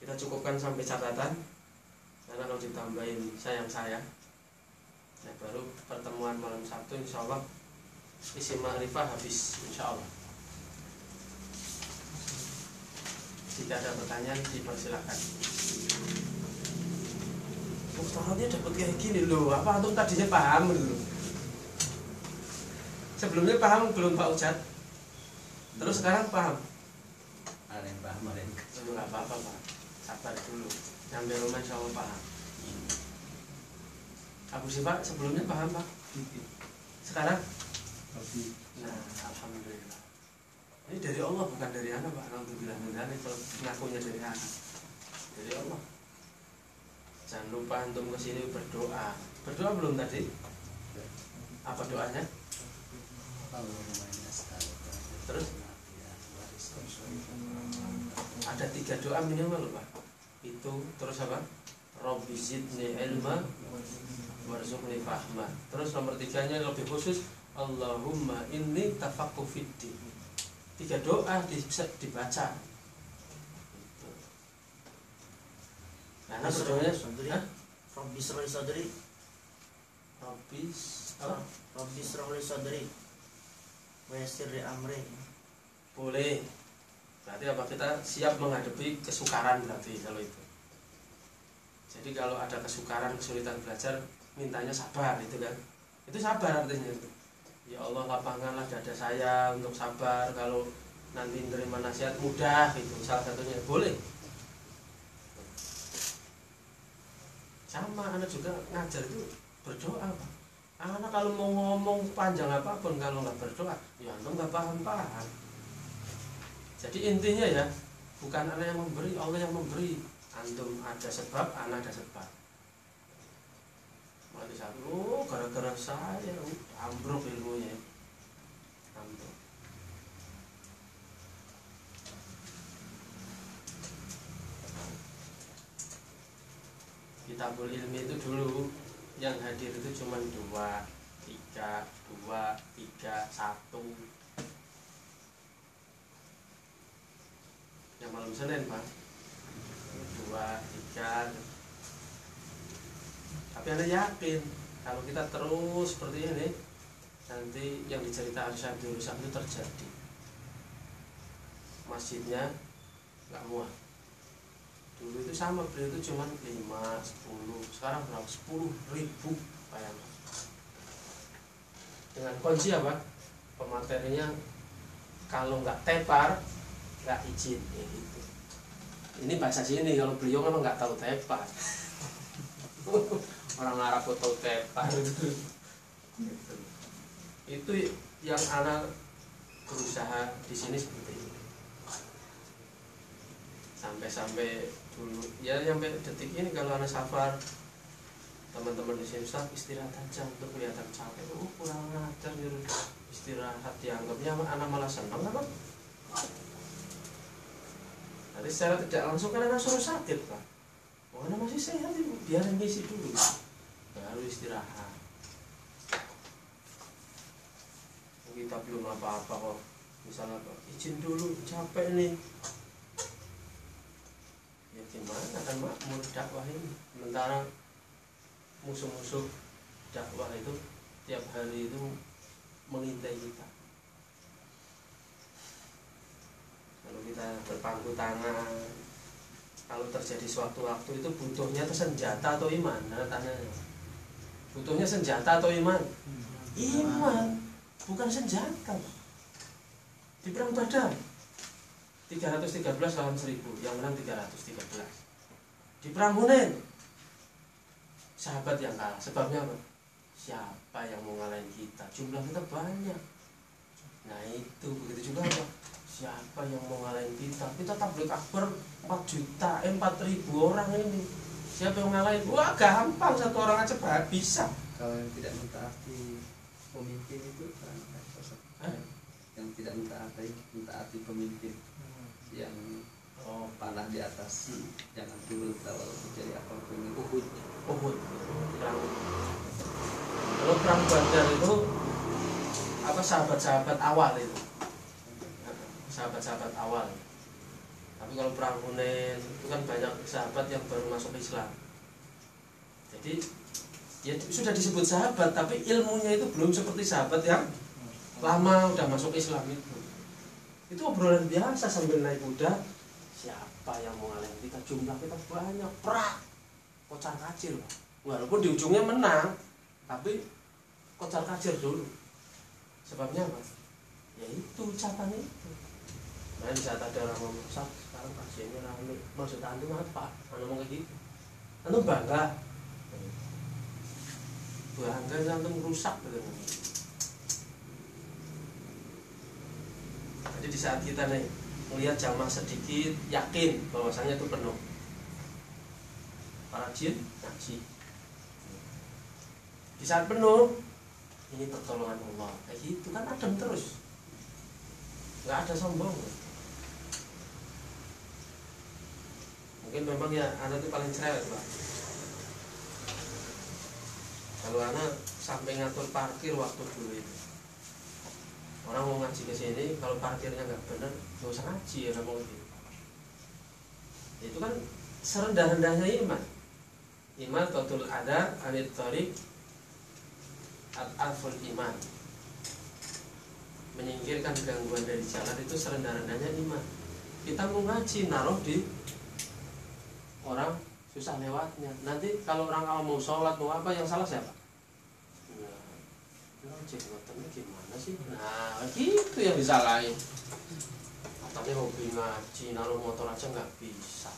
B: Kita cukupkan sampai catatan, karena kalau ditambahin sayang saya. Nah, baru pertemuan malam Sabtu insya Allah isi ma'rifah habis insya Allah. Jika ada pertanyaan dipersilakan. Ustaznya dapat kayak gini loh, apa antum tadinya paham dulu? Sebelumnya paham belum Pak Ujat? Terus sekarang paham?
E: Ada yang paham, ada yang
B: Itu nggak apa-apa Pak, sabar dulu. Sampai rumah insya Allah paham. Abu Sifa sebelumnya paham Pak? Sekarang? Nah, alhamdulillah. Ini dari Allah bukan dari anak Pak. Alhamdulillah. Kalau ngakunya dari anak, dari Allah. Jangan lupa antum kesini berdoa. Berdoa belum tadi? Apa doanya? Terus? Ada 3 doa minimal Pak. Itu terus apa? Rabbi zidni ilma warzuqni fahma. Terus nomor 3-nya lebih khusus, Allahumma inni tafaqquh fiddin. 3 doa bisa dibaca. Nah, berdoanya
C: Rabbi shrah li sadri. Rabbi shrah li sadri wa yassir li amri.
B: Boleh. Berarti apa? Kita siap menghadapi kesukaran berarti kalau itu. Jadi kalau ada kesukaran, kesulitan belajar, mintanya sabar itu kan. Itu sabar artinya itu. Ya Allah lapangkanlah dada saya untuk sabar, kalau nanti menerima nasihat mudah gitu. Salah satunya boleh. Sama anak juga ngajar itu berdoa Pak. Anak kalau mau ngomong panjang apapun kalau nggak berdoa, ya antum nggak paham. Jadi intinya ya, bukan anak yang memberi, Allah yang memberi. Antum ada sebab, anak ada sebab. Mati satu, gara-gara saya ambruk ilmunya. Ambruk. Kitabul ilmi itu dulu yang hadir itu cuma 2, 3, 1. Yang malam Senin Pak 2, 3. Tapi Anda yakin kalau kita terus seperti ini, nanti yang diceritakan Syekh Abdul Razak itu terjadi. Masjidnya nggak muat. Dulu itu sama, beliau itu cuma 5, 10. Sekarang berapa? 10.000. Bayangkan. Dengan kunci apa? Pematerinya kalau nggak tepar nggak izin ya gitu. Ini bahasa sini, kalau beliau memang nggak tahu tepar. Orang Arab kok tahu tepar. Itu yang anak berusaha di sini seperti ini. Sampai dulu ya, sampai detik ini kalau anak safar, teman-teman di sini Ustaz istirahat aja untuk kelihatan capek. Oh kurang ajar gitu. Istirahat dianggapnya anak malah senang apa? Nanti secara tidak langsung kan anak suruh sakit Pak. Oh anak masih sehat, biarin ngisi dulu, baru istirahat. Kita belum apa-apa kok. Misalnya izin dulu, capek nih. gimana kan makmur dakwah ini. Sementara musuh-musuh dakwah itu tiap hari itu mengintai kita. Kalau kita berpangku tangan, kalau terjadi suatu waktu itu butuhnya itu senjata atau iman? Nah, tanyanya. Butuhnya senjata atau iman? Iman, bukan senjata. Di perang Badar 313 lawan 1000, yang menang 313. Di perang Hunain sahabat yang kalah. Sebabnya apa? Siapa yang mau ngalahin kita? Jumlah kita banyak. Nah itu, begitu juga apa? Siapa yang mau ngalahin kita? Kita tabligh akbar 4.000 orang ini. Siapa yang ngalahin? Wah gampang, satu orang aja bisa.
E: Kalau yang tidak mentaati pemimpin itu kan sosok yang tidak mentaati pemimpin yang panah di atas, jangan turun kalau terjadi apapun itu.
B: Uhud perang. Kalau perang Badar itu apa, sahabat-sahabat awal itu, sahabat-sahabat awal. Tapi kalau perang Hunain itu kan banyak sahabat yang baru masuk Islam. Jadi ya sudah disebut sahabat, tapi ilmunya itu belum seperti sahabat yang lama udah masuk Islam itu. Itu obrolan biasa sambil naik kuda. Siapa yang mau ngalahin kita? Jumlah kita banyak, prak, kocar kacir, Pak. Walaupun di ujungnya menang, tapi kocar kacir dulu. Sebabnya apa? Ya itu ucapan itu. Nah di saat ada orang ngomong, sekarang pasiennya rame, maksud antum apa? Anu ngomong kayak gitu, antum bangga, antum rusak gitu. Jadi di saat kita nih melihat jamaah sedikit, yakin bahwasanya itu penuh. Para jin ngaji. Di saat penuh, ini pertolongan Allah. Kayak gitu kan adem terus. Nggak ada sombong. Mungkin memang ya anak itu paling cerewet, Pak. Kalau anak sampai ngatur parkir waktu dulu itu. Orang mau ngaji ke sini, kalau parkirnya nggak benar, nggak usah ngaji ya mau gitu. Itu kan serendah-rendahnya iman. Iman totul ada anit tariq al-aful iman. Menyingkirkan gangguan dari jalan itu serendah-rendahnya iman. Kita mau ngaji naruh di orang susah lewatnya. Nanti kalau orang awam mau sholat mau apa, yang salah siapa? Jenggotannya gimana sih? Nah gitu yang disalahin. Katanya hobi ngaji, naruh motor aja nggak bisa.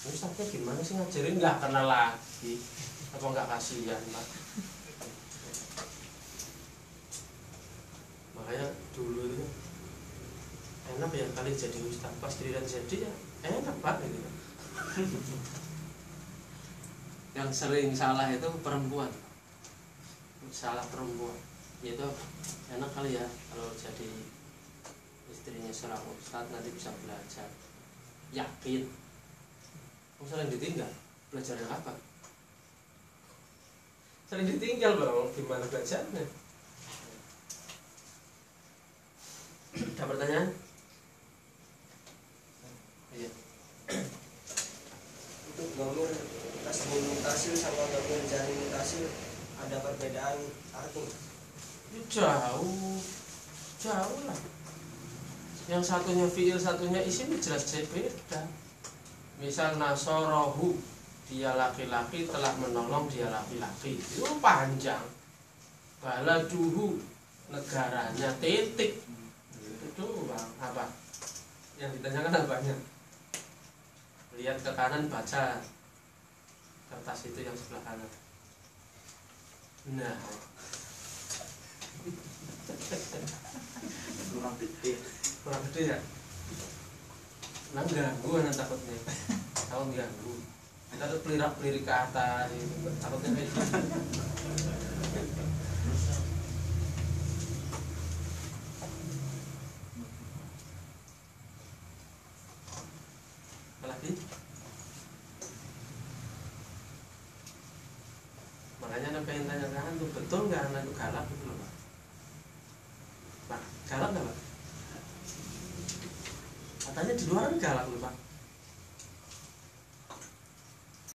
B: Ini Ustaznya gimana sih ngajarin? Nggak kenal lagi. Apa nggak kasihan, Pak? Makanya dulu itu enak ya kali jadi ustaz. Pas giliran jadi ya enak Pak gitu. Yang sering salah itu perempuan. Salah perempuan itu enak kali ya kalau jadi istrinya seorang ustadz, nanti bisa belajar yakin. Sering ditinggal belajarnya apa? Sering ditinggal bang, gimana belajarnya? Ada pertanyaan? Iya.
F: Untuk domir tasbih mutasil sama domir jari mutasil ada perbedaan arti?
B: Jauh lah. Yang satunya fiil, satunya isim, jelas beda. Misal nasorohu, dia laki-laki telah menolong dia laki-laki, itu panjang. Baladuhu, negaranya titik. Itu bang, apa? Yang ditanyakan apanya? Lihat ke kanan, baca kertas itu yang sebelah kanan. Nah, kurang gede ya. Nah ganggu anak takutnya. Tahu ganggu. Kita tuh pelirak-pelirik ke atas, takutnya kayak gitu. Apa lagi? Makanya anak pengen tanya-tanya tuh, betul nggak anak itu galak gitu loh Pak? Pak, galak nggak Pak? Katanya di luar galak loh Pak.